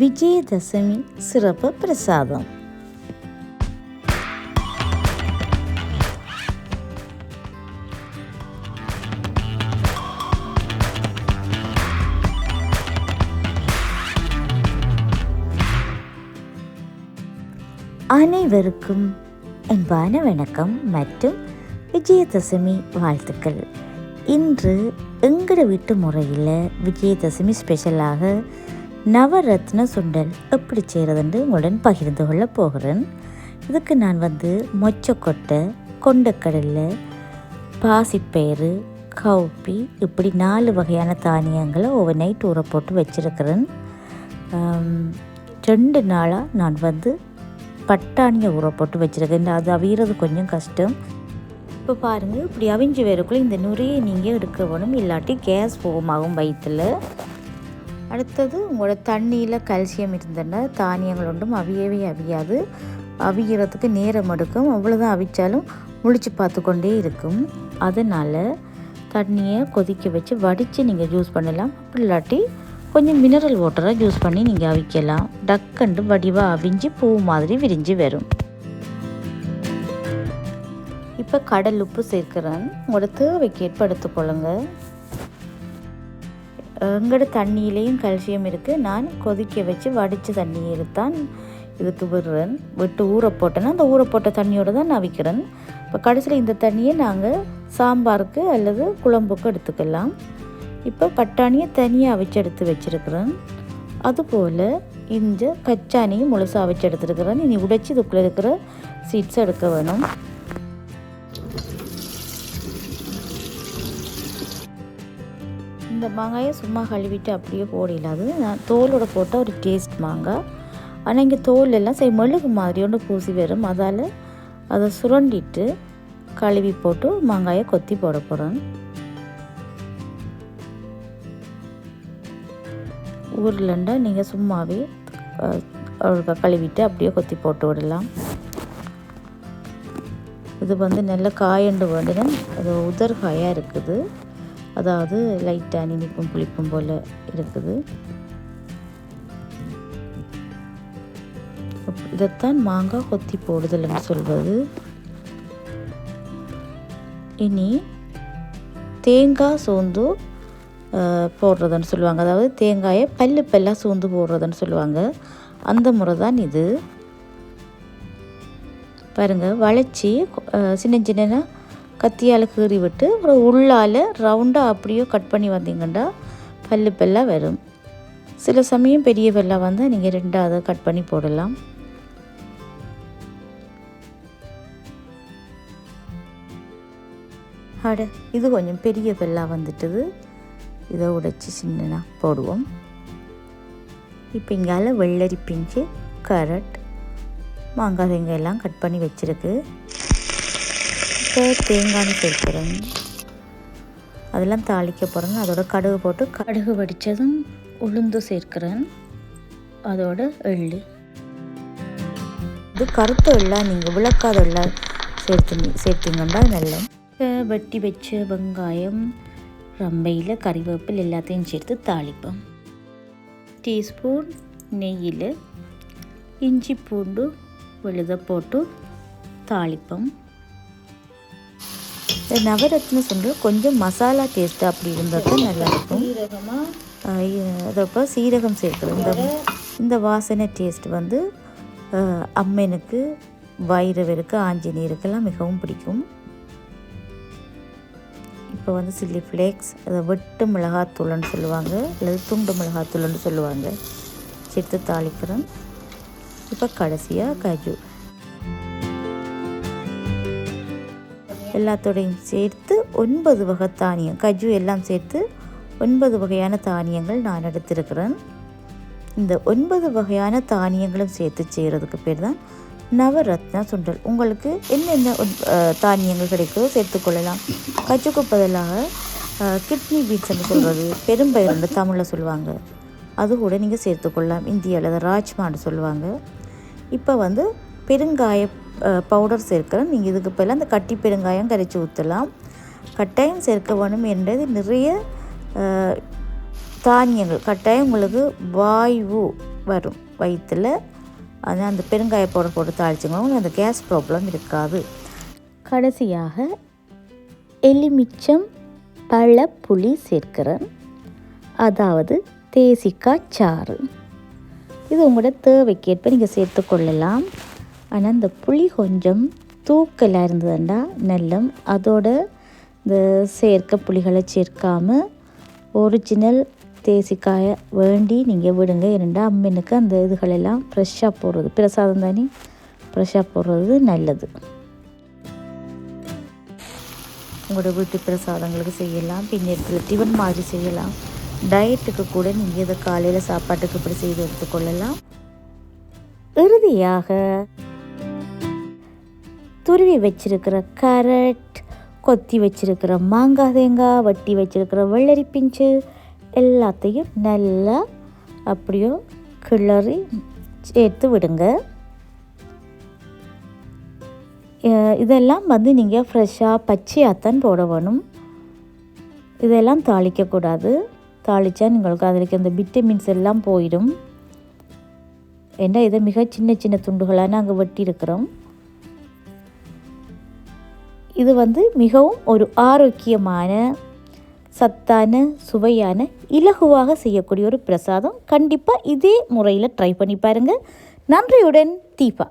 விஜயதசமி சிறப்பு பிரசாதம். அனைவருக்கும் அன்பான வணக்கம் மற்றும் விஜயதசமி வாழ்த்துக்கள். இன்று எங்கட வீட்டு முறையில் விஜயதசமி ஸ்பெஷலாக நவரத்ன சுண்டல் எப்படி செய்கிறதுன்னு உங்களுடன் பகிர்ந்து கொள்ள போகிறேன். இதுக்கு நான் மொச்சக்கொட்டை, கொண்டக்கடலை, பாசிப்பயிறு, கவுப்பி இப்படி 4 வகையான தானியங்களை ஓவர் நைட் ஊற போட்டு வச்சுருக்கிறேன். 2 நாளாக நான் பட்டாணியை ஊற போட்டு வச்சுருக்கேன். அது அவியறது கொஞ்சம் கஷ்டம். இப்போ பாருங்கள், இப்படி அவிஞ்சு வேறக்குள்ளே இந்த நுரையை நீங்கள் எடுக்க வேணும், இல்லாட்டி கேஸ் போகுமாகும் வயிற்றில். அடுத்தது உங்களோட தண்ணியில் கால்சியம் இருந்ததுன்னா தானியங்கள் ஒன்றும் அவியவே அவியாது, அவிகிறதுக்கு நேரம் எடுக்கும். அவ்வளோதான் அவிச்சாலும் முழிச்சு பார்த்து கொண்டே இருக்கும். அதனால் தண்ணியை கொதிக்க வச்சு வடித்து நீங்கள் ஜூஸ் பண்ணலாம். அப்படி இல்லாட்டி கொஞ்சம் மினரல் வாட்டரை ஜூஸ் பண்ணி நீங்கள் அவிக்கலாம். டக்கண்டு வடிவாக அவிஞ்சு பூ மாதிரி விரிஞ்சு வரும். இப்போ கடல் உப்பு சேர்க்குறேன். உங்களோட தேவைக்கு ஏற்ப எடுத்துக்கொள்ளுங்க. எங்களோட தண்ணியிலையும் கால்சியம் இருக்குது. நான் கொதிக்க வச்சு வடித்த தண்ணியை எடுத்தான் இதுக்கு விடுறேன். விட்டு ஊற போட்டேன்னா அந்த ஊற போட்ட தண்ணியோடு தான் நான் விற்கிறேன். இப்போ கடைசியில் இந்த தண்ணியை நாங்கள் சாம்பாருக்கு அல்லது குழம்புக்கு எடுத்துக்கலாம். இப்போ பட்டாணியை தனியாக அவிச்சு எடுத்து வச்சுருக்கிறேன். அதுபோல் இந்த கச்சானியும் முழுசாக அவிச்சு எடுத்துருக்கிறேன். இனி உடைச்சி இதுக்குள்ளே இருக்கிற சீட்ஸை எடுக்க வேணும். இந்த மாங்காயை சும்மா கழுவிட்டு அப்படியே போடலாது. நான் தோலோட போட்டால் ஒரு டேஸ்ட் மாங்காய். ஆனால் இங்கே தோல் எல்லாம் மெழுகு மாதிரி ஒன்று பூசி வரும். அதால் அதை சுரண்டிட்டு கழுவி போட்டு மாங்காயை கொத்தி போட போகிறேன். ஊர்லண்டா நீங்கள் சும்மாவே கழுவிட்டு அப்படியே கொத்தி போட்டு விடலாம். இது நல்ல காயண்டு வேண்டினேன். அது உதர்காயாக இருக்குது, அதாவது லைட்டாக இனிப்பும் புளிப்பும் போல் இருக்குது. இதைத்தான் மாங்காய் கொத்தி போடுதல்னு சொல்வது. இனி தேங்காய் சோந்து போடுறதுன்னு சொல்லுவாங்க. அதாவது தேங்காயை பல்லாக சூந்து போடுறதுன்னு சொல்லுவாங்க. அந்த முறை தான் இது. பாருங்கள், வளைச்சி சின்ன சின்ன கத்தியால் கீறி விட்டு ஒரு உள்ளால் ரவுண்டாக அப்படியே கட் பண்ணி வந்தீங்கன்னா பல்லாக வரும். சில சமயம் பெரிய பல்லாக வந்தால் நீங்கள் 2ஆவது கட் பண்ணி போடலாம். இது கொஞ்சம் பெரிய பல்லாக வந்துட்டுது. இதை உடைச்சி சின்னனா போடுவோம். இப்போ இங்கால வெள்ளரி பிஞ்சு, கேரட், மாங்காய் தேங்காயெல்லாம் கட் பண்ணி வச்சுருக்கு. இப்போ தேங்காய் சேர்க்குறேன். அதெல்லாம் தாளிக்க போகிறேங்க. அதோட கடுகு போட்டு கடுகு வடித்ததும் உளுந்து சேர்க்குறேன். அதோட எள்ளு. இது கருத்த எல்லாம் நீங்கள் விளக்காத எல்லாம் சேர்த்திங்கன்னா நல்லா. வெட்டி வச்ச வெங்காயம், ரம்பையில் கறிவேப்பில் எல்லாத்தையும் சேர்த்து தாளிப்போம். டீஸ்பூன் நெய்யில் இஞ்சி பூண்டு விழுத போட்டு தாளிப்போம். நவரத்ன சுண்டல் கொஞ்சம் மசாலா டேஸ்ட்டு அப்படி இருந்தால் தான் நல்லாயிருக்கும். அதப்போ சீரகம் சேர்க்குறோம். இந்த வாசனை டேஸ்ட் அம்மனுக்கு, வைரவருக்கு, ஆஞ்சநேயருக்கெல்லாம் மிகவும் பிடிக்கும். இப்போ சில்லி ஃப்ளேக்ஸ், அதை வெட்டு மிளகாத்தூள்னு சொல்லுவாங்க, அல்லது துண்டு மிளகாத்தூள்னு சொல்லுவாங்க, சேர்த்து தாளிக்கிறேன். இப்போ கடைசியாக கஜு எல்லாத்தோடையும் சேர்த்து 9 வகை தானியம், கஜு எல்லாம் சேர்த்து 9 வகையான தானியங்கள் நான் எடுத்திருக்கிறேன். இந்த 9 வகையான தானியங்களும் சேர்த்து செய்கிறதுக்கு பேர் தான் நவரத்ன சுண்டல். உங்களுக்கு என்னென்ன தானியங்கள் கிடைக்குதோ சேர்த்துக்கொள்ளலாம். கஜுக்கு பதிலாக கிட்னி பீட்ஸ்ன்னு சொல்கிறது, பெரும்பயிறு தமிழில் சொல்லுவாங்க, அது கூட நீங்கள் சேர்த்துக்கொள்ளலாம். இந்தியாவில் அதை ராஜ்மான்னு சொல்லுவாங்க. இப்போ பெருங்காய பவுடர் சேர்க்குறேன். நீங்கள் இதுக்கு பதிலாக அந்த கட்டி பெருங்காயம் கரைச்சி ஊற்றலாம். கட்டாயம் சேர்க்க வேணும் என்றது நிறைய தானியங்கள் கட்டாயம் உங்களுக்கு வாயு வரும் வயிற்றில். அது அந்த பெருங்காய பவுடர் போட்டு தாளிச்சிங்கன்னா அந்த கேஸ் ப்ராப்ளம் இருக்காது. கடைசியாக எலுமிச்சம் பழ புளி சேர்க்கிறேன், அதாவது தேசிக்காய் சாறு. இது உங்களோட தேவைக்கேற்ப நீங்கள் சேர்த்துக்கொள்ளலாம். ஆனால் இந்த புளி கொஞ்சம் தூக்கலாக இருந்ததுண்டா நல்லம். அதோட இந்த புளிகளை சேர்க்காமல் ஒரிஜினல் தேசிக்காயை வேண்டி நீங்கள் விடுங்க. இரண்டா அம்மனுக்கு அந்த இதுகளெல்லாம் ஃப்ரெஷ்ஷாக போடுறது, பிரசாதம் தானே, ஃப்ரெஷ்ஷாக போடுறது நல்லது. உங்களோட வீட்டு பிரசாதங்களுக்கு செய்யலாம், பின்னேற்றத்தில் டிஃபன் மாதிரி செய்யலாம். டயட்டுக்கு கூட நீங்கள் இதை காலையில் சாப்பாட்டுக்கு இப்படி செய்து எடுத்துக்கொள்ளலாம். இறுதியாக துருவி வச்சிருக்கிற கேரட், கொத்தி வச்சிருக்கிற மாங்காய், தேங்காய், வட்டி வச்சிருக்கிற வெள்ளரி பிஞ்சு எல்லாத்தையும் நல்லா அப்படியோ கிளறி சேர்த்து விடுங்க. இதெல்லாம் நீங்கள் ஃப்ரெஷ்ஷாக பச்சையாகத்தான் போட வேணும். இதெல்லாம் தாளிக்கக்கூடாது. தாளித்தா உங்களுக்கு அதில் அந்த விட்டமின்ஸ் எல்லாம் போயிடும். ஏன்னா இதை மிக சின்ன சின்ன துண்டுகளாக நாங்கள் வெட்டியிருக்கிறோம். இது மிகவும் ஒரு ஆரோக்கியமான, சத்தான, சுவையான, இலகுவாக செய்யக்கூடிய ஒரு பிரசாதம். கண்டிப்பாக இதே முறையில் ட்ரை பண்ணி பாருங்கள். நன்றியுடன் தீபா.